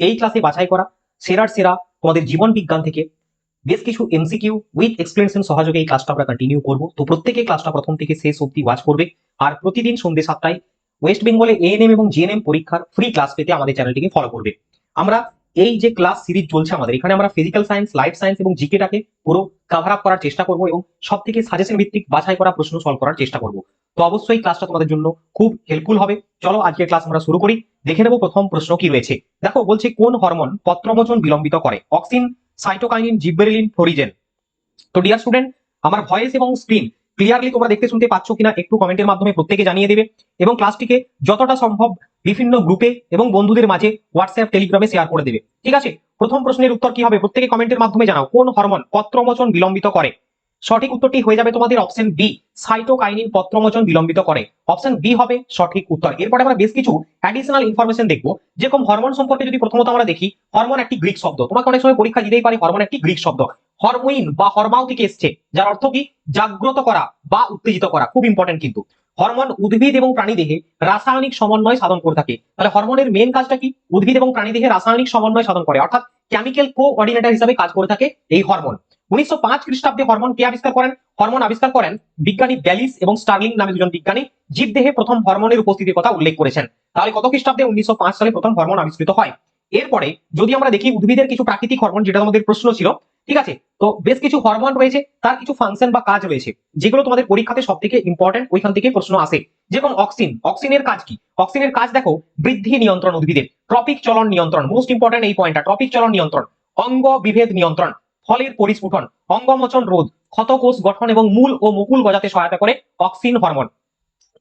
এই ক্লাসে বাছাই করা সেরার সেরা তোমাদের জীবন বিজ্ঞান থেকে বেশ কিছু এমসিকিউ উইথ এক্সপ্লেনেশন সহযোগে এই ক্লাসটা আমরা কন্টিনিউ করব। তো প্রত্যেকে ক্লাসটা প্রথম থেকে শেষ অবধি ওয়াচ করবে। আর প্রতিদিন সন্ধ্যে 7টায় ওয়েস্ট বেঙ্গলে এএনএম এবং জিএনএম পরীক্ষার ফ্রি ক্লাস পেতে আমাদের চ্যানেলটিকে ফলো করবে। আমরা এই যে ক্লাস সিরিজ চলছে আমাদের, এখানে আমরা ফিজিক্যাল সায়েন্স, লাইফ সায়েন্স এবং জিকেটাকে পুরো কভার আপ করার চেষ্টা করব এবং সব থেকে সাজেশন ভিত্তিক বাছাই করা প্রশ্ন সলভ করার চেষ্টা করব। তো অবশ্যই ক্লাসটা তোমাদের জন্য খুব হেল্পফুল হবে। চলো আজকের ক্লাস আমরা শুরু করি। দেখে নেব প্রথম প্রশ্ন কি রয়েছে। দেখো বলছে কোন হরমোন পত্রমোচন বিলম্বিত করে? Auxin, cytokinin, gibberellin, florigen. তো ডিয়ার স্টুডেন্ট, আমার ভয়েস এবং স্ক্রিন ক্লিয়ারলি তোমরা দেখতে শুনতে পাচ্ছ কিনা একটু কমেন্টের মাধ্যমে প্রত্যেকে জানিয়ে দেবে এবং ক্লাসটিকে যতটা সম্ভব বিভিন্ন গ্রুপে এবং বন্ধুদের মাঝে হোয়াটসঅ্যাপ টেলিগ্রামে শেয়ার করে দেবে। ঠিক আছে, প্রথম প্রশ্নের উত্তর কি হবে প্রত্যেকে কমেন্টের মাধ্যমে জানাও। কোন হরমোন পত্রমোচন বিলম্বিত করে? সঠিক উত্তরটি হয়ে যাবে তোমাদের অপশন বি, সাইটোকাইনিন পত্রমোচন বিলম্বিত করে। অপশন বি হবে সঠিক উত্তর। এরপরে আমরা বেশ কিছু অ্যাডিশনাল ইনফরমেশন দেখবো। যেরকম হরমোন সম্পর্কে যদি প্রথমত আমরা দেখি, হরমোন একটি গ্রিক শব্দ, তোমাকে অনেক সময় পরীক্ষা দিতেই পারে হরমোন একটি গ্রিক শব্দ। হরমোইন বা হরমাও থেকে এসছে, যার অর্থ কি জাগ্রত করা বা উত্তেজিত করা। খুব ইম্পর্টেন্ট কিন্তু। হরমোন উদ্ভিদ এবং প্রাণীদেহে রাসায়নিক সমন্বয় সাধন করে থাকে। তাহলে হরমোনের মেন কাজটা কি? উদ্ভিদ এবং প্রাণীদেহে রাসায়নিক সমন্বয় সাধন করে, অর্থাৎ কেমিক্যাল কোঅর্ডিনেটর হিসেবে কাজ করে থাকে এই হরমোন। 1905 খ্রিস্টাব্দে হরমোন কে আবিষ্কার করেন? হরমোন আবিষ্কার করেন বিজ্ঞানী ব্যালিস এবং স্টার্লিং নামে দুজন বিজ্ঞানী। জীবদেহে প্রথম হরমোনের উপস্থিতির কথা উল্লেখ করেছেন। তাহলে কত খ্রিস্টাব্দে? 1905 সালে প্রথম হরমোন আবিষ্কৃত হয়। এরপরে যদি আমরা দেখি উদ্ভিদের কিছু প্রাকৃতিক হরমোন, যেটা আমাদের প্রশ্ন ছিল, ঠিক আছে, তো বেশ কিছু হরমোন রয়েছে, তার কিছু ফাংশন বা কাজ রয়েছে যেগুলো তোমাদের পরীক্ষাতে সব থেকে ইম্পর্টেন্ট, ওইখান থেকে প্রশ্ন আসে। যেমন অক্সিন, অক্সিনের কাজ কি? অক্সিনের কাজ দেখো বৃদ্ধি নিয়ন্ত্রণ, উদ্ভিদের ট্রপিক চলন নিয়ন্ত্রণ, মোস্ট ইম্পর্টেন্ট এই পয়েন্টটা, ট্রপিক চলন নিয়ন্ত্রণ, অঙ্গ বিভেদ নিয়ন্ত্রণ, ফলের পরিস্ফুটন, অঙ্গমোচন রোধ, ক্ষতকোষ গঠন এবং মূল ও মুকুল গজাতে সহায়তা করে অক্সিন হরমোন।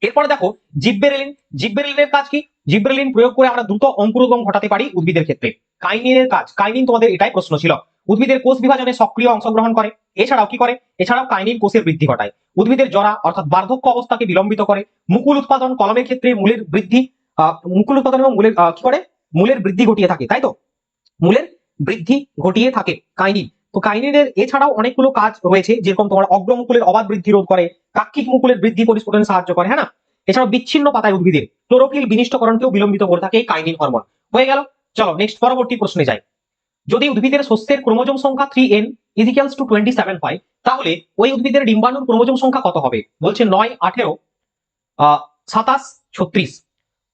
এরপরে দেখো জিববেরেলিন, জিববেরেলিনের কাজ কি? জিববেরেলিন প্রয়োগ করে আমরা দ্রুত অঙ্কুরোদ্গম ঘটাতে পারি উদ্ভিদের ক্ষেত্রে। কাইনিনের কাজ, কাইনিন তোমাদের এটাই প্রশ্ন ছিল, উদ্ভিদের কোষ বিভাজনে সক্রিয় অংশগ্রহণ করে। এছাড়াও কি করে? এছাড়াও কাইনিন কোষের বৃদ্ধি ঘটায়, উদ্ভিদের জরা অর্থাৎ বার্ধক্য অবস্থাকে বিলম্বিত করে, মুকুল উৎপাদন কলমের ক্ষেত্রে মূলের বৃদ্ধি, মুকুল উৎপাদন এবং মূলের কি করে? মূলের বৃদ্ধি ঘটিয়ে থাকে, তাই তো? মূলের বৃদ্ধি ঘটিয়ে থাকে কাইনিন। তো কাইনিনের এছাড়াও অনেকগুলো কাজ রয়েছে, যেরকম তোমার অগ্রমুকুলের অবাধ বৃদ্ধি রোধ করে, কাক্ষিক মুকুলের বৃদ্ধি পরিস্ফুটনে সাহায্য করে, হ্যাঁ না? এছাড়াও বিচ্ছিন্ন পাতায় উদ্ভিদের ক্লোরোফিল বিনিষ্টকরণকেও বিলম্বিত করে থাকে এই কাইনিন হরমোন। হয়ে গেল। চলো নেক্সট পরবর্তী প্রশ্নে যাই। যদি উদ্ভিদের শস্যের ক্রোমোজোম সংখ্যা 3n ইজিক্যালস টু 27 হয়, তাহলে ওই উদ্ভিদের ডিম্বাণুর ক্রোমোজোম সংখ্যা কত হবে? বলছে 9, 18, 27, 36।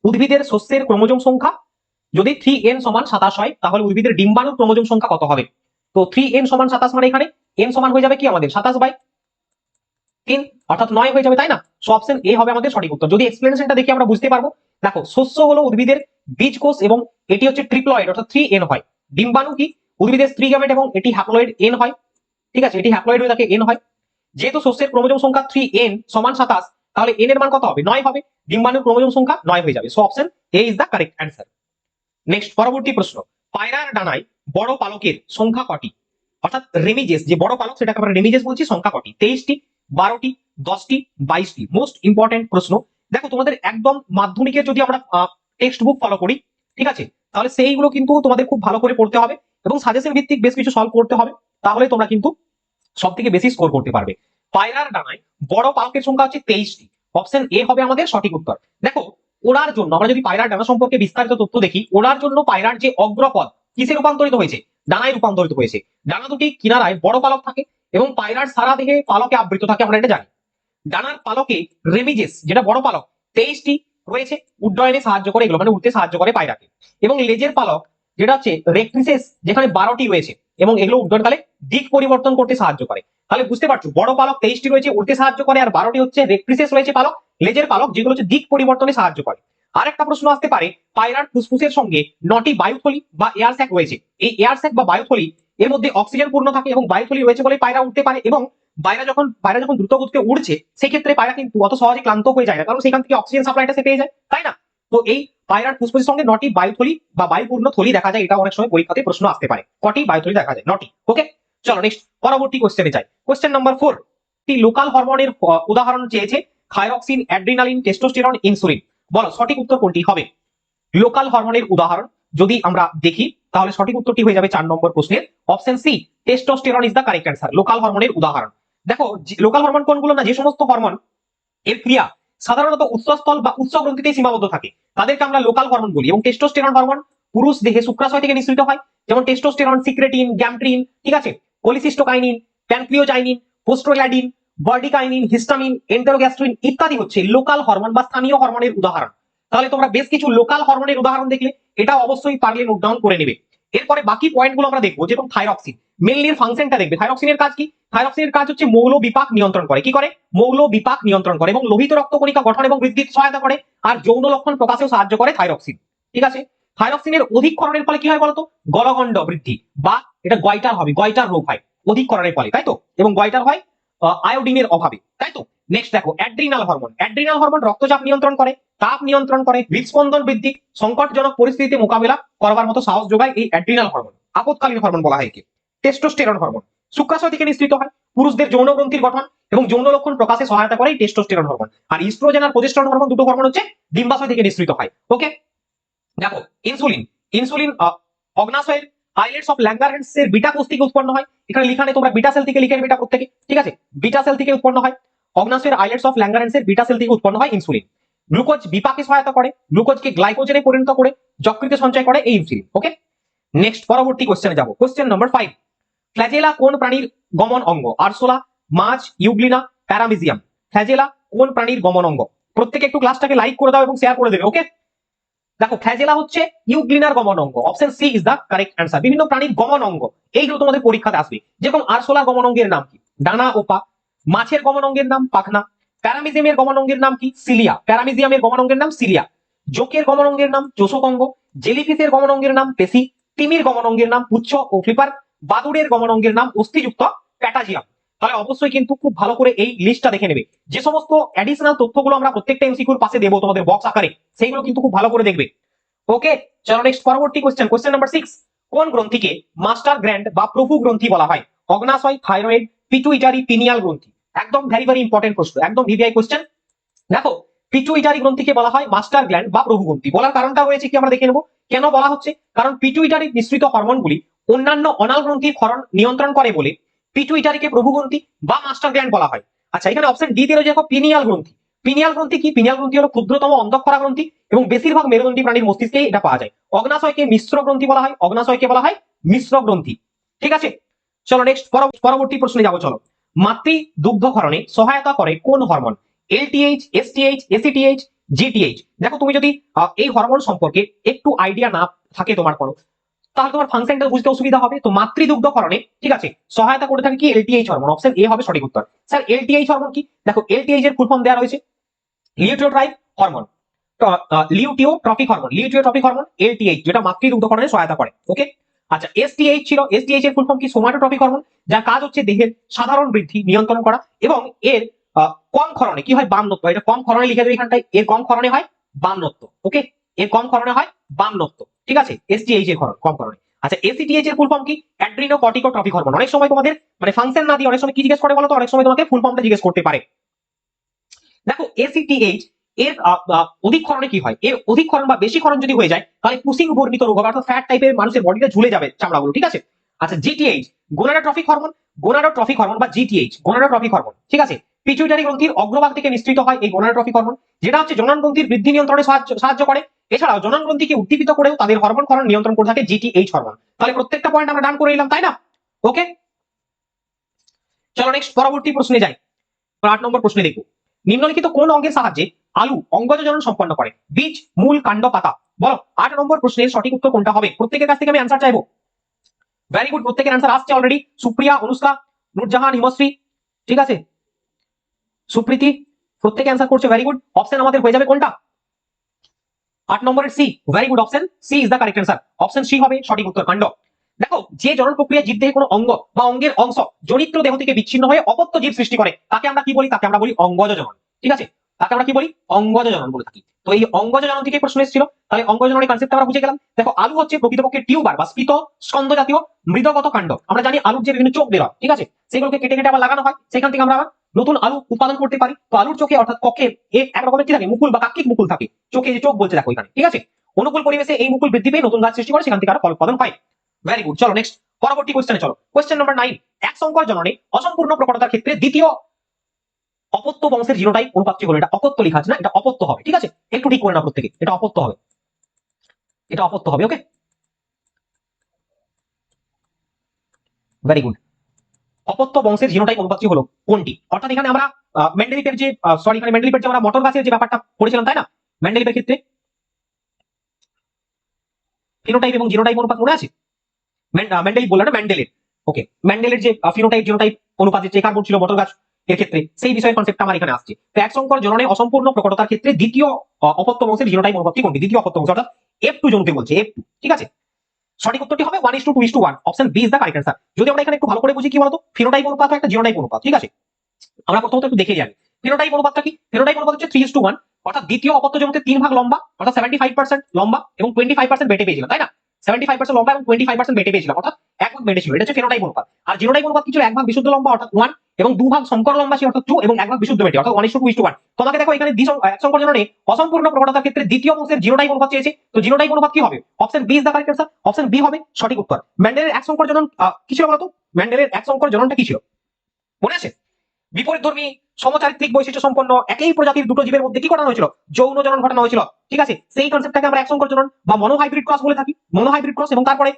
উদ্ভিদের শস্যের ক্রোমোজোম সংখ্যা যদি 3n সমান 27 হয়, তাহলে উদ্ভিদের ডিম্বাণুর ক্রোমোজোম সংখ্যা কত হবে? তো 3n সমান 27 মানে এখানে n সমান হয়ে যাবে কি আমাদের 27/3, অর্থাৎ 9 হয়ে যাবে, তাই না? সো অপশন এ হবে আমাদের সঠিক উত্তর। যদি এক্সপ্লেনেশনটা দেখি আমরা বুঝতে পারবো। দেখো শস্য হলো উদ্ভিদের বীজকোষ এবং এটি হচ্ছে ট্রিপ্লয়েড, অর্থাৎ 3n হয়। ডিম্বাণু কি? উদ্ভিদের স্ত্রী গ্যামেট এবং এটি হ্যাপ্লয়েড n হয়। ঠিক আছে, এটি হ্যাপ্লয়েড হয়ে থাকে n হয়। যেহেতু শস্যের ক্রোমোজোম সংখ্যা 3n সমান 27, তাহলে n এর মান কত হবে? 9 হবে। ডিম্বাণুর ক্রোমোজোম সংখ্যা 9 হয়ে যাবে। So option A is the correct answer. Next পরবর্তী প্রশ্ন, পায়রার ডানায় বড় পালকের সংখ্যা কটি? অর্থাৎ রেমিজেস, যে বড় পালক সেটাকে আমরা রেমিজেস বলছি, সংখ্যা কটি? 23টি, 12টি, 10টি, 22টি। মোস্ট ইম্পর্টেন্ট প্রশ্ন। দেখো তোমাদের একদম মাধ্যমিকের যদি আমরা টেক্সট বুক ফলো করি, ঠিক আছে, তাহলে সেইগুলো কিন্তু তোমাদের খুব ভালো করে পড়তে হবে এবং সাজেশন ভিত্তিক বেশ কিছু সলভ করতে হবে, তাহলে তোমরা কিন্তু সব থেকে বেশি স্কোর করতে পারবে। পায়রার ডানায় বড় পালকের সংখ্যা হচ্ছে 23টি। অপশন এ হবে আমাদের সঠিক উত্তর। দেখো ওড়ার জন্য আমরা যদি পায়রার ডানা সম্পর্কে বিস্তারিত তথ্য দেখি, ওড়ার জন্য পায়রার যে অগ্রপদ কিসে রূপান্তরিত হয়েছে? ডানায় রূপান্তরিত হয়েছে। ডানা দুটি কিনারায় বড় পালক থাকে এবং পায়রার সারা দেহে পালকে আবৃত থাকে, আমরা এটা জানি। ডানার পালকে রেমিজেস, যেটা বড় পালক, 23টি রয়েছে, উড্ডয়নে সাহায্য করে, এগুলো মানে উঠতে সাহায্য করে পায়রাকে। এবং লেজের পালক যেটা হচ্ছে রেক্ট্রিসেস, যেখানে 12টি রয়েছে এবং এগুলো উড্ডয়নকালে দিক পরিবর্তন করতে সাহায্য করে। তাহলে বুঝতে পারছো, বড় পালক 23টি রয়েছে, উঠতে সাহায্য করে, আর 12টি হচ্ছে রেক্ট্রিসেস রয়েছে পালক, লেজের পালক, যেগুলো হচ্ছে দিক পরিবর্তনে সাহায্য করে। আর একটা প্রশ্ন আসতে পারে, পায়রার ফুসফুসের সঙ্গে 9টি বায়ুথলি বা এয়ার স্যাক রয়েছে। এই এয়ার স্যাক বা বায়ুথলি এর মধ্যে অক্সিজেন পূর্ণ থাকে এবং বায়ুথলি রয়েছে বলে পায়রা উঠতে পারে। এবং পায়রা যখন দ্রুত গতিতে উড়ছে, সেক্ষেত্রে পায়রা কিন্তু অত সহজে ক্লান্ত হয়ে যায় না, কারণ সেখান থেকে অক্সিজেন সাপ্লাইটা সে পেয়ে যায়, তাই না? তো এই পায়রার ফুসফুসের সঙ্গে 9টি বায়ুথলি বা বায়ুপূর্ণ থলি দেখা যায়। এটা অনেক সময় পরীক্ষাতে প্রশ্ন আসতে পারে, কটি বায়ুথলি দেখা যায়? 9টি। ওকে, চলো নেক্সট পরবর্তী কোশ্চেনে যাই। কোশ্চেন নাম্বার 4, টি লোকাল হরমোনের উদাহরণ চেয়েছে থাইরক্সিন, অ্যাড্রিনালিন, টেস্টোস্টেরন, ইনসুলিন। বলো সঠিক উত্তর কোনটি হবে? লোকাল হরমোনের উদাহরণ যদি আমরা দেখি, তাহলে সঠিক উত্তরটি হয়ে যাবে 4 নম্বর প্রশ্নের option C, testosterone is the correct answer. Local হরমোনের উদাহরণ দেখো, লোকাল হরমোন কোনগুলো? না, যে সমস্ত হরমোন এর ক্রিয়া সাধারণত উৎসস্থল বা উৎস গ্রন্থিতে সীমাবদ্ধ থাকে, তাদেরকে আমরা লোকাল হরমোন বলি। এবং টেস্টোস্টেরন হরমোন পুরুষ দেহে শুক্রাশয় থেকে নিঃসৃত হয়, যেমন টেস্টোস্টেরন, সিক্রেটিন, গ্যামট্রিন, ঠিক আছে, কোলিসিস্টোকাইনিন, প্যানক্রিওজাইনিন, পোস্ট্রোগ্ল্যান্ডিন, বর্ডিকাইনিন, হিস্টামিন, এন্টেরোগ্যাস্ট্রিন ইত্যাদি হচ্ছে লোকাল হরমোন বা স্থানীয় হরমোনের উদাহরণ। তাহলে তোমরা বেশ কিছু লোকাল হরমোনের উদাহরণ দেখলে, এটা অবশ্যই পারলে নোট ডাউন করে নেবে। এরপরে বাকি পয়েন্টগুলো আমরা দেখবো, যেরকম থাইরক্সিন, মেনলি এর ফাংশনটা দেখবে। থাইরক্সিনের কাজ কি? থাইরক্সিনের কাজ হচ্ছে মৌল বিপাক নিয়ন্ত্রণ করে। কি করে? মৌল বিপাক নিয়ন্ত্রণ করে এবং লোহিত রক্তকণিকা গঠন এবং বৃদ্ধির সহায়তা করে, আর যৌন লক্ষণ প্রকাশেও সাহায্য করে থাইরক্সিন। ঠিক আছে, থাইরক্সিনের অধিককরণের ফলে কি হয় বলতো? গলগণ্ড বৃদ্ধি বা এটা গয়টার হবে, গয়টার রোগ হয় অধিককরণের ফলে, তাই তো? এবং গয়টার হয় আয়োডিনের অভাবে, তাই তো? নেক্সট দেখো অ্যাড্রিনাল হরমোন। অ্যাড্রিনাল হরমোন রক্তচাপ নিয়ন্ত্রণ করে, তাপ নিয়ন্ত্রণ করে, হৃদস্পন্দন বৃদ্ধি, সংকটজনক পরিস্থিতিতে মোকাবেলা করবার মতো সাহস যোগায় এই অ্যাড্রিনাল হরমোন। আপদকালীন হরমোন বলা হয় একে। টেস্টোস্টেরন হরমোন শুক্রাশয় থেকে নিঃসৃত হয়, পুরুষদের যৌন গ্রন্থির গঠন এবং যৌন লক্ষণ প্রকাশে সহায়তা করে এই টেস্টোস্টেরন হরমোন। আর ইস্ট্রোজেন আর প্রোজেস্টেরন হরমোন দুটো হরমোন হচ্ছে ডিম্বাশয় থেকে নিঃসৃত হয়। ওকে, দেখো ইনসুলিন। ইনসুলিন অগ্নাশয়ের আইলেটস অফ ল্যাঙ্গারহ্যান্স এর বিটা কোষ থেকে উৎপন্ন হয়। এখানে লিখা নেই, তোমরা বিটা সেল থেকে লিখে নেবে এটা প্রত্যেকে, ঠিক আছে? বিটা সেল থেকে উৎপন্ন হয়। অগ্নাশয়ের আইলেটস অফ ল্যাঙ্গারহ্যান্স এর বিটা সেল থেকে উৎপন্ন হয় ইনসুলিন। গ্লুকোজ বিপাকে সহায়তা করে, গ্লুকোজকে গ্লাইকোজেনে পরিণত করে যকৃতে সঞ্চয় করে এই ইনসুলিন। ওকে, নেক্সট পরবর্তী কোশ্চেনে যাব। কোশ্চেন নাম্বার 5, ফ্ল্যাজেলা কোন প্রাণীর গমন অঙ্গ? আরশোলা, মাছ, ইউগ্লিনা, প্যারামিজিয়াম। ফ্ল্যাজেলা কোন প্রাণীর গমন অঙ্গ? প্রত্যেকে একটু ক্লাসটাকে লাইক করে দাও এবং শেয়ার করে দেবে। ওকে, দেখো ফ্ল্যাজেলা হচ্ছে ইউগ্লিনার গমন অঙ্গ। Option C is the correct answer. বিভিন্ন প্রাণীর গমন অঙ্গ এইগুলো তোমাদের পরীক্ষাতে আসবে। যেরকম আরশোলার গমন অঙ্গের নাম কি? ডানা ও পা। মাছের গমন অঙ্গের নাম পাখনা। প্যারামিজিয়ামের গমন অঙ্গের নাম কি? সিলিয়া। প্যারামিজিয়ামের গমন অঙ্গের নাম সিলিয়া। জোকের গমন অঙ্গের নাম চোষক অঙ্গ। জেলিফিশের গমন অঙ্গের নাম পেশি। তিমির গমন অঙ্গের নাম পুচ্ছ ও ফ্লিপার। বাদুড়ের গমন অঙ্গের নাম অস্থিযুক্ত প্যাটাজিয়াম। তাহলে অবশ্যই কিন্তু খুব ভালো করে এই লিস্টটা দেখে নেবে। যে সমস্ত অ্যাডিশনাল তথ্যগুলো আমরা প্রত্যেকটা এমসিকিউর পাশে দেবো তোমাদের বক্স আকারে, সেইগুলো কিন্তু খুব ভালো করে দেখবে। ওকে, চলো নেক্সট পরবর্তী কোশ্চেন। কোশ্চেন নাম্বার 6, কোন গ্রন্থিকে মাস্টার গ্ল্যান্ড বা প্রভু গ্রন্থি বলা হয়? অগ্নাশয়, থাইরয়েড, পিটুইটারি, পিনিয়াল গ্রন্থি। একদম ভেরি ভেরি ইম্পর্টেন্ট প্রশ্ন, একদম ভিভিআই কোশ্চেন। দেখো পিটুইটারি গ্রন্থিকে বলা হয় মাস্টার গ্ল্যান্ড বা প্রভু গ্রন্থি। বলার কারণটা রয়েছে কি আমরা দেখে নেব। কেন বলা হচ্ছে? কারণ পিটুইটারি নিঃসৃত হরমোনগুলি অন্যান্য অনাল গ্রন্থির ক্ষরণ নিয়ন্ত্রণ করে বলে পিটুইটারিকে প্রভু গ্রন্থি বা মাস্টার গ্ল্যান্ড বলা হয়। আচ্ছা, এখানে অপশন ডি তে রয়েছে দেখো পিনিয়াল গ্রন্থি। পিনিয়াল গ্রন্থি কি? পিনিয়াল গ্রন্থি হলো ক্ষুদ্রতম অন্তঃক্ষরা গ্রন্থি এবং বেশিরভাগ মেরুদণ্ডী প্রাণীর মস্তিষ্কে এটা পাওয়া যায়। অগ্নাশয়কে মিশ্র গ্রন্থি বলা হয়। অগ্নাশয়কে বলা হয় মিশ্র গ্রন্থি। ঠিক আছে, চলো নেক্সট পরবর্তী প্রশ্নে যাবো। চলো, মাতৃ দুগ্ধক্ষরণে সহায়তা করে কোন hormone? LTH, STH, ACTH, GTH. দেখো তুমি যদি এই হরমোন সম্পর্কে একটু আইডিয়া না থাকে তোমার কোনো, তাহলে তোমার ফাংশনটা বুঝতে অসুবিধা হবে। তো মাতৃদুগ্ধকরণে, ঠিক আছে, সহায়তা করে থাকে কি? LTH hormone. অপশন এ হবে সঠিক উত্তর। স্যার এলটিএইচ হরমোন কি? দেখো এলটিএইচ এর ফুল ফর্ম দেওয়া রয়েছে লিউটিওট্রাইপ হরমোন, লিউটিওট্রপিক হরমোন, লিউটিওট্রপিক হরমোন এলটিএইচ, যেটা মাতৃদুগ্ধকরণে সহায়তা করে। ওকে, আচ্ছা এসটিএইচ ছিল, এসটিএইচ এর ফুল ফর্ম কি? সোমাটোট্রপিক হরমোন, যার কাজ হচ্ছে দেহের সাধারণ বৃদ্ধি নিয়ন্ত্রণ করা এবং এর কম ক্ষরণে কি হয়? বামনত্ব। এটা কম ক্ষরণে লিখে দেবে এখানটায়, এর কম ক্ষরণে হয় বামনত্ব। ওকে, এর কম ক্ষরণে হয় বামনত্ব। ঠিক আছে, এসটিএইচ এর কম ক্ষরণে। আচ্ছা এসিটিএইচ এর ফুল ফর্ম কি? Adrenocorticotropic hormone. অনেক সময় তোমাদের মানে ফাংশন না দিয়ে অনেক সময় কি জিজ্ঞেস করে বলো তো? অনেক সময় তোমাকে ফুল ফর্মটা জিজ্ঞেস করতে পারে। দেখো এসিটিএইচ এর অধিকক্ষরণে কি হয়? এর অধিকক্ষরণ বা বেশিক্ষরণ যদি হয়ে যায় তাহলে কুসিং বর্ণিত রোগ হবে, অর্থাৎ ফ্যাট টাইপের মানুষের বডিতে ঝুলে যাবে চামড়াগুলো। ঠিক আছে, আচ্ছা জিটিএইচ গোনাডোট্রফিক হরমোন, গোনাডোট্রফিক হরমোন বা জিটিএইচ গোনাডোট্রফিক হরমোন। ঠিক আছে, পিটুইটারি গ্রন্থির অগ্রভাগ থেকে নিঃসৃত হয় এই গোনাডোট্রফিক হরমোন, যেটা হচ্ছে জনন গ্রন্থির বৃদ্ধি নিয়ন্ত্রণে সাহায্য করে। এছাড়াও জনন গ্রন্থিকে উদ্দীপিত করেও তাদের হরমোন ক্ষরণ নিয়ন্ত্রণ করে থাকে জিটিএইচ হরমোন। তাহলে প্রত্যেকটা পয়েন্ট আমরা ডান করে নিলাম, তাই না? ওকে, চলো নেক্সট পরবর্তী প্রশ্নে যাই। 8 নম্বর প্রশ্নে দেখব, নিম্নলিখিত কোন অঙ্গের সাহায্যে আলু অঙ্গজ জনন সম্পন্ন করে? বীজ, মূল, কাণ্ড, পাতা। বলো 8 নম্বর প্রশ্নের সঠিক উত্তর কোনটা হবে? প্রত্যেকের কাছ থেকে আমি অ্যান্সার চাইবো। ভেরি গুড, প্রত্যেকের অ্যান্সার আসছে অলরেডি। সুপ্রিয়া, অনুষ্কা, নূরজাহান, হিমশ্রী, ঠিক আছে, সুপ্রীতি, প্রত্যেকে অ্যান্সার করছে। ভেরি গুড, অপশন আমাদের হয়ে যাবে কোনটা? 8 নম্বরের C. Very good, option C is the correct answer. Option C হবে সঠিক উত্তর, কাণ্ড। দেখো যে জনন প্রক্রিয়া জীবদেহে কোনো অঙ্গ বা অঙ্গের অংশ জনিত্র দেহ থেকে বিচ্ছিন্ন হয়ে অপত্য জীব সৃষ্টি করে তাকে আমরা কি বলি? তাকে আমরা বলি অঙ্গজ জনন। ঠিক আছে, তাকে আমরা কি বলি? অঙ্গজ জনন বলে থাকি। তো এই অঙ্গজ জনন থেকে প্রশ্ন এসেছিল, তাহলে অঙ্গজ জননের কনসেপ্ট আমরা বুঝে গেলাম। দেখো আলু হচ্ছে প্রকৃতপক্ষে টিউবার বা স্ফীত স্কন্দ জাতীয় মৃদগত কাণ্ড। আমরা জানি আলুর যে বিভিন্ন চোখ বের হয়, ঠিক আছে, সেগুলোকে কেটে কেটে আবার লাগানো হয়, সেখান থেকে আমরা আবার নতুন আলু উৎপাদন করতে পারি। তো আলুর চোখে অর্থাৎ কক্ষে এক রকমের কি থাকে? মুকুল বা কাক্ষিক মুকুল থাকে চোখে, যে চোখ বলছে দেখো এখানে। ঠিক আছে, অনুকূল পরিবেশে এই মুকুল বৃদ্ধি পেয়ে নতুন গাছ সৃষ্টি করে, সেখান থেকে আরো ফল উৎপাদন হয়। ভেরি গুড, চলো নেক্সট পরবর্তী কোশ্চেনে চলো। কোশ্চেন নাম্বার 9, এক সংকর জননে অসম্পূর্ণ প্রকটতার ক্ষেত্রে দ্বিতীয় অপত্য বংশের জিনোটাইপ অনুপাতটি হলো, এটা অপত্য লেখা আছে না, এটা অপত্য হবে। ঠিক আছে, একটু ঠিক করে না প্রত্যেকে, এটা অপত্য হবে, এটা অপত্য হবে। ওকে, ভেরি গুড। অপত্য বংশের জিনোটাইপ অনুপাতটি হলো কোনটি? অর্থাৎ এখানে আমরা মেন্ডেলিপের যে এখানে মেন্ডেলিপের যে আমরা মটর গাছের যে ব্যাপারটা পড়েছিলাম তাই না, মেন্ডেলিপের ক্ষেত্রে ফিনোটাইপ এবং জিনোটাইপ অনুপাত মনে আছে? মেন্ডেলিপ বললাম না, মেন্ডেলের। ওকে, মেন্ডেলের যে ফিনোটাইপ জিনোটাইপ অনুপাতে যে কার্বন ছিল মটর গাছ এর ক্ষেত্রে, সেই বিষয়ের কনসেপ্টটা আমার এখানে আসছে। তো এক সংকর জননে অসম্পূর্ণ প্রকটতার ক্ষেত্রে দ্বিতীয় অপত্য বংশের জিনোটাইপ অনুপাতটি কোনটি? দ্বিতীয় অপত্য বংশ অর্থাৎ F2 জনুতে বলছে, F2। ঠিক আছে, সঠিক উত্তরটি হবে 1:2:1। Option B is the correct answer. যদি আমরা এখানে একটু ভালো করে বুঝি কি বলতো, ফিনোটাইপ অনুপাত একটা জিনোটাইপ অনুপাত। ঠিক আছে, আমরা প্রথমত একটু দেখে যাই ফিনোটাইপ অনুপাতটা কি। ফিনোটাইপ অনুপাত হচ্ছে 3:1, অর্থাৎ দ্বিতীয় অপত্য জনুতে 3 ভাগ লম্বা, অর্থাৎ 75% লম্বা এবং 25% বেটে পেয়েছিলাম তাই না। 75% লম্বা এবং 25% বেটে পেয়েছিলাম, অর্থাৎ এক ভাগ বেটে ছিল, এটা হচ্ছে ফিনোটাইপ অনুপাত। আর জিনোটাইপ অনুপাত কি ছিল? এক ভাগ বিশুদ্ধ লম্বা অর্থাৎ 1 এবং 2 ভাগ সংকর লম্বা ছিল অর্থাৎ 2 এবং এক ভাগ বিশুদ্ধ বেটে অর্থাৎ 1:2:1। তোমাকে দেখো এখানে এক সংকর জননে অসম্পূর্ণ প্রকটতার ক্ষেত্রে দ্বিতীয় বংশের জিনোটাইপ অনুপাত চেয়েছে। তো জিনোটাইপ অনুপাত কি হবে? Option B is the correct answer. Option B হবে সঠিক উত্তর। মেন্ডেলের এক সংকর জনন কি ছিল বলতো? মেন্ডেলের এক সংকর জননটা কি ছিল মনে আছে? বিপরীতধর্মী সমচারিত্রিক বৈশিষ্ট্য সম্পন্ন একই প্রজাতির দুটো জীবের মধ্যে কি ঘটানো হয়েছিল? যৌন জনন ঘটানো হয়েছিল। ঠিক আছে, সেই কনসেপ্টটাকে আমরা এক সংকর জনন বা মনোহাইব্রিড ক্রস বলে থাকি। মনোহাইব্রিড ক্রস, এবং তারপরে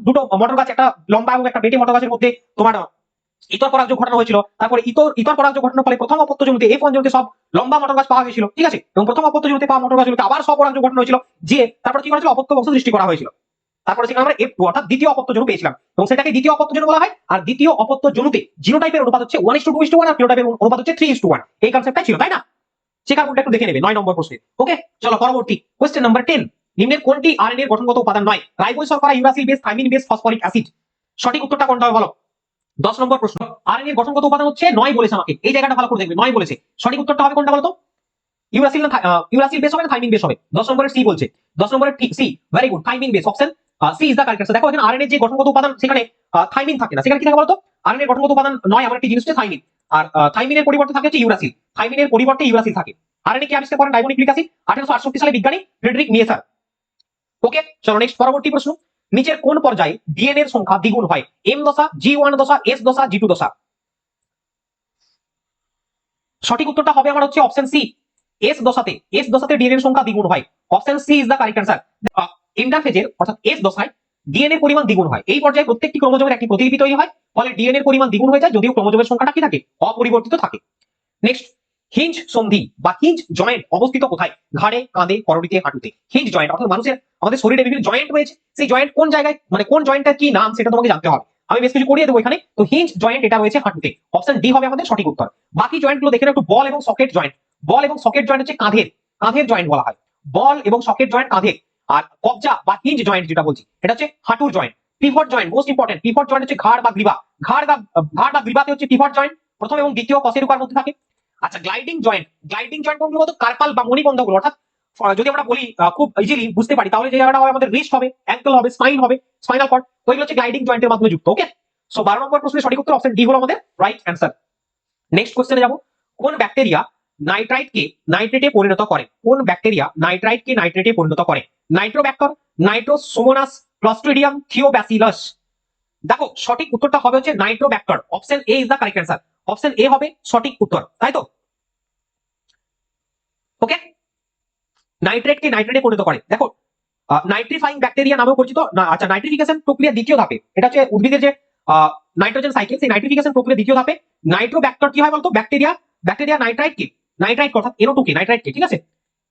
দুটো মটর গাছ, একটা লম্বা এবং একটা বেটে মটর গাছের মধ্যে তোমার ইতর পরাগযোগ ঘটানো হয়েছিল। তারপরে ইতর পরাগযোগ ঘটানোর ফলে প্রথম অপত্য জমিতে F1 জমিতে সব লম্বা মটর গাছ পাওয়া হয়েছিল। ঠিক আছে, এবং প্রথম অপত্য জমিতে পাওয়া মটর গাছগুলোতে আবার সব পরাগযোগ ঘটানো হয়েছিল, যে তারপরে কি করেছিল? অপত্য বংশ সৃষ্টি করা হয়েছিল। তারপরে সেখানে আমরা F2 অর্থাৎ দ্বিতীয় অপত্য জনু পেয়েছিলাম, এবং সেটাকে দ্বিতীয় অপত্য জনু বলা হয়। আর দ্বিতীয় অপত্য জনুতে জিনোটাইপের অনুপাত হচ্ছে 1:2:1 আর ফিনোটাইপের অনুপাত হচ্ছে 3:1। এই কনসেপ্টটা ছিল তাই না। চেকার কোডটা একটু দেখে নেবে 9 নম্বর প্রশ্নে। ওকে, চলো পরবর্তী কোশ্চেন নাম্বার 10। নিম্নের কোনটি আরএনএ এর গঠনগত উপাদান নয়? রাইবোজ শর্করা, ইউরাসিল বেস, থাইমিন বেস, ফসফরিক অ্যাসিড। সঠিক উত্তরটা কোনটা হবে বলো? 10 নম্বর প্রশ্ন। আরএনএ এর গঠনগত উপাদান হচ্ছে 9 বলেছে আমাকে, এই জায়গাটা ভালো করে দেখবে, 9 বলেছে। সঠিক উত্তরটা হবে কোনটা বলো তো? ইউরাসিল না ইউরাসিল বেস হবে না থাইমিন বেস হবে? 10 নম্বরের সি বলছে, 10 নম্বরের সি। ভেরি গুড, থাইমিন বেস। Option C is the correct answer. দেখো এখানে আরএনএ যে গঠনগত উপাদান সেখানে থাইমিন থাকে না, সেখানে কি থাকে বলতো? আরএনএ এর গঠনগত উপাদান নয় আমার একটি জিনিস হচ্ছে থাইমিন, আর থাইমিনের পরিবর্তে থাকে হচ্ছে ইউরাসিল। থাইমিনের পরিবর্তে ইউরাসিল থাকে। আরএনএ কে আবিষ্কার করেন রাইবোনিউক্লিক অ্যাসিড 1868 সালে বিজ্ঞানী ফ্রেডরিক মিয়েসার। ওকে, চলো নেক্সট পরবর্তী প্রশ্ন। নিচের কোন পর্যায়ে ডিএনএ এর সংখ্যা দ্বিগুণ হয়? এম দশা, জি1 দশা, এস দশা, জি2 দশা। সঠিক উত্তরটা হবে আমার হচ্ছে অপশন সি, এস দশাতে। এস দশাতে ডিএনএ এর সংখ্যা দ্বিগুণ হয়। Option C is the correct answer. ইন্টারফেজের অর্থাৎ এস দশায় ডিএনএ এর পরিমাণ দ্বিগুণ হয়। এই পর্যায়ে প্রত্যেকটি ক্রোমোজোমের একটি প্রতিলিপি তৈরি হয়, ফলে ডিএনএ এর পরিমাণ দ্বিগুণ হয়ে যায়, যদিও ক্রোমোজোমের সংখ্যাটা কি থাকে? অপরিবর্তিত থাকে। নেক্সট, হিঞ্জ সন্ধি বা হিঞ্জ জয়েন্ট অবস্থিত কোথায়? ঘাড়ে, কাঁধে, করোটিতে, হাঁটুতে। হিঞ্জ জয়েন্ট অর্থাৎ মানুষের আমাদের শরীরে বিভিন্ন জয়েন্ট রয়েছে, সেই জয়েন্ট কোন জায়গায়, মানে কোন জয়েন্টটার কি নাম সেটা তোমাকে জানতে হবে। আমি বেশ কিছু করিয়ে দেবো এখানে। তো হিঞ্জ জয়েন্ট এটা রয়েছে হাঁটুতে। অপশন ডি হবে আমাদের সঠিক উত্তর। বাকি জয়েন্ট গুলো দেখে নাও একটু। বল এবং সকেট জয়েন্ট, বল এবং সকেট জয়েন্ট হচ্ছে কাঁধের, কাঁধের জয়েন্ট বলা হয়। বল এবং সকেট জয়েন্ট কাঁধের। আর কবজা বা হিঞ্জ জয়েন্ট যেটা বলছি এটা হচ্ছে হাঁটুর joint. Pivot joint most important. Pivot joint হচ্ছে ঘাড় বা গ্রীবা। ঘাড় বা গ্রীবাতে হচ্ছে পিভট জয়েন্ট, প্রথম এবং দ্বিতীয় কশেরুকার মধ্যে থাকে। আচ্ছা, গ্লাইডিং জয়েন্ট, গ্লাইডিং জয়েন্ট কোনগুলো বলতো? কার্পাল বা মণিবন্ধগুলো। অর্থাৎ যদি আমরা বলি খুব ইজিলি বুঝতে পারি, তাহলে যে জায়গাটা হবে আমাদের রিস্ট হবে, অ্যাঙ্কেল হবে, স্পাইন হবে, স্পাইনাল কর্ড, ওইগুলো হচ্ছে গ্লাইডিং জয়েন্টের মাধ্যমে যুক্ত। ওকে, সো 12 নম্বর প্রশ্নের সঠিক উত্তর অপশন ডি হলো আমাদের রাইট অ্যান্সার। নেক্সট কোশ্চেনে যাব। কোন ব্যাকটেরিয়া নাইট্রাইটকে নাইট্রেটে পরিণত করে? কোন ব্যাকটেরিয়া নাইট্রাইটকে নাইট্রেটে পরিণত করে? Nitrobacter, nitrosomonas, clostridium, thiobacillus. দেখো সঠিক উত্তরটা হবে হচ্ছে nitrobacter. Option A is the correct answer. Option A হবে সঠিক উত্তর, তাই তো? ওকে, নাইট্রেটকে নাইট্রেটে পরিণত করে। দেখো নাইট্রিফাইং ব্যাকটেরিয়া নামেও পরিচিত। আচ্ছা, নাইট্রিফিকেশন প্রক্রিয়া দ্বিতীয় ধাপে, এটা হচ্ছে উদ্ভিদের যে নাইট্রোজেন সাইকেল, সেই নাইট্রিফিকেশন প্রক্রিয়া দ্বিতীয় ধাপে নাইট্রোব্যাক্টর কি হয় বলতো? ব্যাকটেরিয়া নাইট্রাইটকে, নাইট্রাইট অর্থাৎ NO2 কে, নাইট্রাইটকে, ঠিক আছে,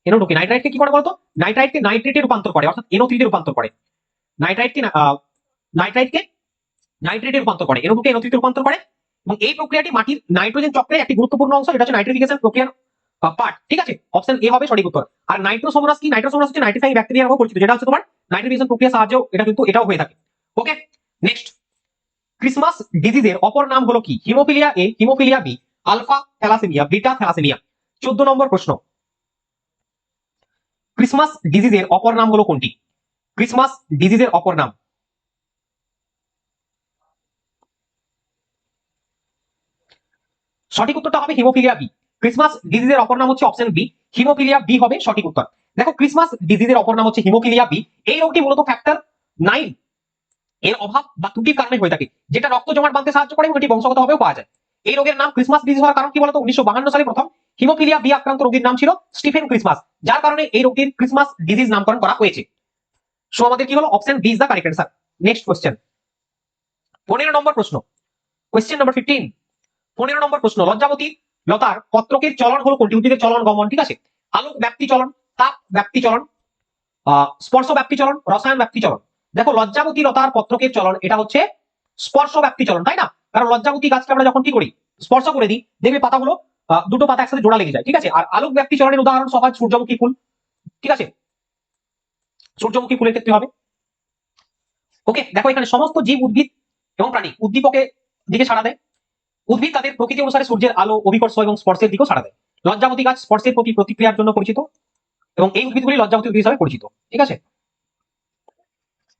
NO2 কে নাইট্রাইটকে কি করে বলতো? নাইট্রাইটকে নাইট্রেটে রূপান্তর করে, অর্থাৎ NO3 তে রূপান্তর করে। নাইট্রাইটকে নাইট্রাইটকে নাইট্রেটে রূপান্তর করে, NO2 কে NO3 তে রূপান্তর করে। এবং এই প্রক্রিয়াটি মাটির নাইট্রোজেন চক্রের একটি গুরুত্বপূর্ণ অংশ, এটা হচ্ছে নাইট্রিফিকেশন প্রক্রিয়ার পার্ট। ঠিক আছে, অপশন এ হবে সঠিক উত্তর। আর নাইট্রোসোমোনাস কি? নাইট্রোসোমোনাস হচ্ছে নাইট্রিফাইং ব্যাকটেরিয়া নামেও পরিচিত, যেটা হচ্ছে তোমার নাইট্রিফিকেশন প্রক্রিয়ার সাহায্যে এটা কিন্তু এটাও হয়ে থাকে। ওকে, নেক্সট, ক্রিসমাস ডিজিজের অপর নাম হলো কি? Haemophilia A, haemophilia B, alpha thalassaemia, beta thalassaemia. 14 নম্বর প্রশ্ন। ক্রিসমাস ডিজিজের অপর নাম হলো কোনটি? ক্রিসমাস ডিজিজের অপর নাম। সঠিক উত্তরটা হবে হিমোফিলিয়া বি। ক্রিসমাস ডিজিজের অপর নাম হচ্ছে অপশন বি, হিমোফিলিয়া বি হবে সঠিক উত্তর। দেখো ক্রিসমাস ডিজিজের অপর নাম হচ্ছে হিমোফিলিয়া বি। এই রোগটি মূলত ফ্যাক্টর 9 এর অভাব বা ত্রুটির কারণে হয়ে থাকে, যেটা রক্ত জমাট বাঁধতে সাহায্য করে এবং এটি বংশগতভাবেও পাওয়া যায়। এই রোগের নাম ক্রিসমাস ডিজিজ হওয়ার কারণ কি বলতো? 1952 সালে প্রথম হিমোফিলিয়া বি আক্রান্ত রোগীর নাম ছিল স্টিফেন ক্রিসমাস, যার কারণে এই রোগটির ক্রিসমাস ডিজিজ নামকরণ করা হয়েছে। সো আমাদের কি হলো? Option B is the correct answer. Next question. 15 নম্বর প্রশ্ন, কোয়েশ্চেন নাম্বার 15। 15 নম্বর প্রশ্ন, লজ্জাবতী লতার পত্রকের চলন হলো কোনটি? উদ্ভিদের চলন গমন, ঠিক আছে। আলোক ব্যাপ্তি চলন, তাপ ব্যাপ্তি চলন, স্পর্শ ব্যাপ্তি চলন, রসায়ন ব্যাপ্তি চলন। দেখো লজ্জাবতী লতার পত্রকের চলন এটা হচ্ছে স্পর্শ ব্যাপ্তি চলন, তাই না? কারণ লজ্জাবতী গাছটা আমরা যখন কি করি, স্পর্শ করে দিই, দেখবে পাতাগুলো দুটো পাতা একসাথে জোড়া লেগে যায়, ঠিক আছে। আর আলোক ব্যাপ্তি চলনের উদাহরণ সহজ সূর্যমুখী ফুল, ঠিক আছে, সূর্যমুখী ফুলের ক্ষেত্রে হবে। ওকে, দেখো এখানে সমস্ত জীব, উদ্ভিদ এবং প্রাণী উদ্দীপকের দিকে ছাড়া দেয়। উদ্ভিদ তাদের প্রকৃতি অনুসারে সূর্যের আলো, অভিকর্ষ এবং স্পর্শের দিকেও ছাড়া দেয়। লজ্জাবতী গাছ স্পর্শের প্রতি প্রতিক্রিয়ার জন্য পরিচিত এবং এই উদ্ভিদগুলি লজ্জাবতী উদ্ভিদ হিসাবে পরিচিত, ঠিক আছে।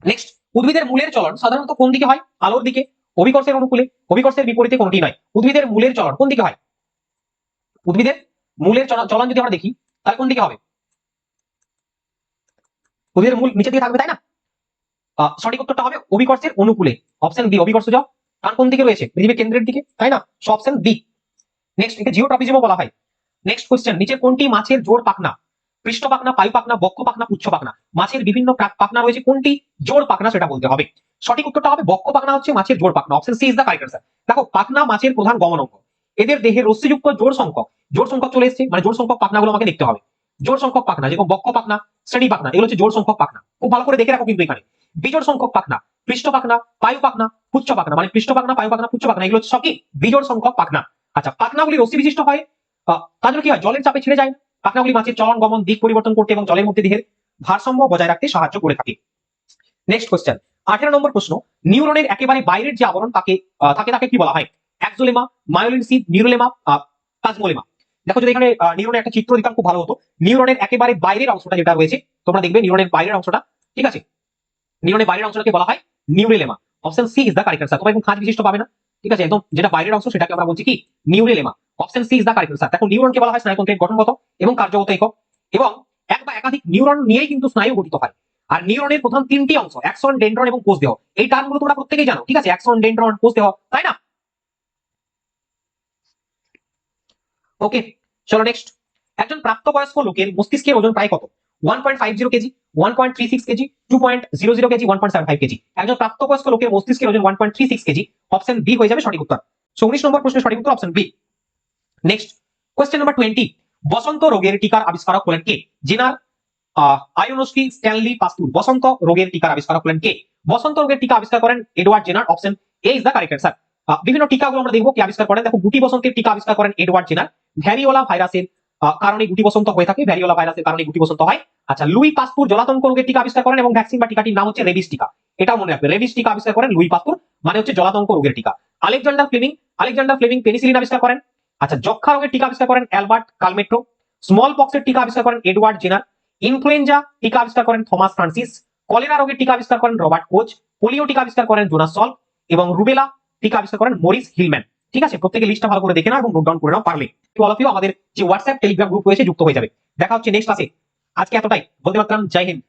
নেক্সট, উদ্ভিদের মূলের চলন সাধারণত কোন দিকে হয়? আলোর দিকে। অভিকর্ষের অনুকূলে, অভিকর্ষের বিপরীতে কোনটি নয়। উদ্ভিদের মূলের চলন কোন দিকে হয়? উদ্ভিদের মূলের চলন যদি আমরা দেখি তাহলে কোন দিকে হবে? উদ্ভিদের মূল নিচের দিকে থাকবে, তাই না? সঠিক উত্তরটা হবে অভিকর্ষের অনুকূলে, অপশন বি। অভিকর্ষ যাও, কারণ কোন দিকে রয়েছে? পৃথিবীর কেন্দ্রের দিকে, তাই না? So option B. নেক্সট, একে জিওট্রপিজমও বলা হয়। নেক্সট কোশ্চেন, নিচের কোনটি মাছের জোড় পাখনা? পৃষ্ঠ পাখনা, পায়ু পাখনা, বক্ষ পাখনা, পুচ্ছ পাখনা। মাছের বিভিন্ন পাখনা রয়েছে, কোনটি জোড় পাখনা সেটা বলতে হবে। সঠিক উত্তরটা হবে বক্ষ পাখনা হচ্ছে মাছের জোড় পাখনা, option C is the correct answer. দেখো পাখনা মাছের প্রধান গমন অঙ্গ, এদের দেহে রশ্মিযুক্ত জোড় সংখ্যক চলে এসেছে, মানে জোড় সংখ্যক পাখনাগুলো আমাকে দেখতে হবে। জোড় সংখ্যক পাখনা যেরকম বক্ষ পাখনা, শ্রেণী পাখনা, এগুলো হচ্ছে জোড় সংখ্যক পাখনা। খুব ভালো করে দেখে রাখো কিন্তু এখানে বিজোড় সংখ্যক পাখনা, পৃষ্ঠ পাখনা, পায়ু পাখনা, পুচ্ছ পাখনা, মানে পৃষ্ঠ পাখনা, পায়ু পাখনা, পুচ্ছ পাখনা, এগুলো হচ্ছে সব কি বিজোড় সংখ্যক পাখনা। আচ্ছা, পাখনাগুলি রশ্মি বিশিষ্ট হয়, তাহলে কি হয়? জলের চাপে ছিঁড়ে যায় না। পাখনাগুলি মাছের চলন গমন দিক পরিবর্তন করতে এবং জলের মধ্যে দেহের ভারসাম্য বজায় রাখতে সাহায্য করে থাকে। নেক্সট কোশ্চেন, 18 নম্বর প্রশ্ন, নিউরনের একেবারে বাইরের যে আবরণ তাকে তাকে কি বলা হয়? এক্সোলেমা, মায়োলিন সিদ, নিউরোলেমা, প্লাজমোলেমা। দেখো যদি এখানে নিউরনের একটা চিত্র দিতাম খুব ভালো হতো। নিউরনের একেবারে বাইরের অংশটা যেটা রয়েছে, তোমরা দেখবে নিউরনের বাইরের অংশটা, ঠিক আছে, নিউরনের বাইরের অংশটাকে বলা হয় neurilemma, option C is the correct answer. তোমরা একদম খাঁজ বিশিষ্ট পাবে না, ঠিক আছে, একদম যেটা বাইরের অংশ সেটাকে আমরা বলছি কি neurilemma, option C is the correct answer. দেখো নিউরনকে বলা হয় স্নায়ুতন্ত্রের গঠনগত এবং কার্যগত একক, এবং এক বা একাধিক নিউরন নিয়েই কিন্তু স্নায়ু গঠিত হয়। আর নিউরনের প্রধান তিনটি অংশ, অ্যাক্সন, ডেনড্রন এবং কোষ দেহ। এই টার্মগুলো তোমরা প্রত্যেকেই জানো, ঠিক আছে, অ্যাক্সন, ডেনড্রন, কোষ দেহ, তাই না? ওকে, চলো নেক্সট। একজন প্রাপ্তবয়স্ক লোকের মস্তিষ্কের ওজন প্রায় কত? 1.50 কেজি, 1.36 কেজি, 2.00 কেজি, 1.75 কেজি। একজন প্রাপ্তবয়স্ক লোকের মস্তিষ্কের ওজন 1.36 কেজি, অপশন বি হয়ে যাবে সঠিক উত্তর। 19 নম্বর প্রশ্নের সঠিক উত্তর option B. Next, question number 20। বসন্ত রোগের টিকার আবিষ্কারক হলেন কে? জেনার আয়োনস্কি স্ট্যানলি পাস্তুর। বসন্ত রোগের টিকার আবিষ্কারক হলেন কে? বসন্ত রোগের টিকা আবিষ্কার করেন Edward Jenner, option A is the correct answer. বিভিন্ন টিকাগুলো আমরা দেখবো কি আবিষ্কার করেন। দেখো গুটি বসন্তের টিকা আবিষ্কার করেন এডওয়ার্ড জেনার। ভ্যারিওলা ভাইরাসের কারণে গুটি বসন্ত হয়ে থাকে, ভ্যারিওলা ভাইরাসের কারণে গুটি বসন্ত হয়। আচ্ছা, লুই পাস্তুর জলাতঙ্ক রোগের টিকা আবিষ্কার করেন এবং ভ্যাকসিন বা টিকাটির নাম হচ্ছে রেবিস টিকা। এটাও মনে রাখবে, রেবিস টিকা আবিষ্কার করেন লুই পাস্তুর, মানে হচ্ছে জলাতঙ্ক রোগের টিকা। আলেকজান্ডার ফ্লেমিং পেনিসিলিন আবিষ্কার করেন। আচ্ছা, যক্ষা রোগের টিকা আবিষ্কার করেন অ্যালবার্ট কালমেট্রো। স্মল পক্সের টিকা আবিষ্কার করেন এডওয়ার্ড জেনার। ইনফ্লুয়েঞ্জা টিকা আবিষ্কার করেন থমাস ফ্রান্সিস। কলেরা রোগের টিকা আবিষ্কার করেন রবার্ট কোচ। পোলিও টিকা আবিষ্কার করেন জোনাস সল্ট এবং রুবেলা টিকা আবিষ্কার করেন মরিস হিলম্যান। ঠিক আছে, প্রত্যেকে লিস্টটা ভালো করে দেখে নাও এবং নোট ডাউন করে নাও পারলে। অল অফ ইউ আমাদের যে হোয়াটসঅ্যাপ টেলিগ্রাম গ্রুপ রয়েছে যুক্ত হয়ে যাবে। দেখা হচ্ছে নেক্সট ক্লাসে। আজকে এতটাই, বলতে পারতাম। জয় হিন্দ।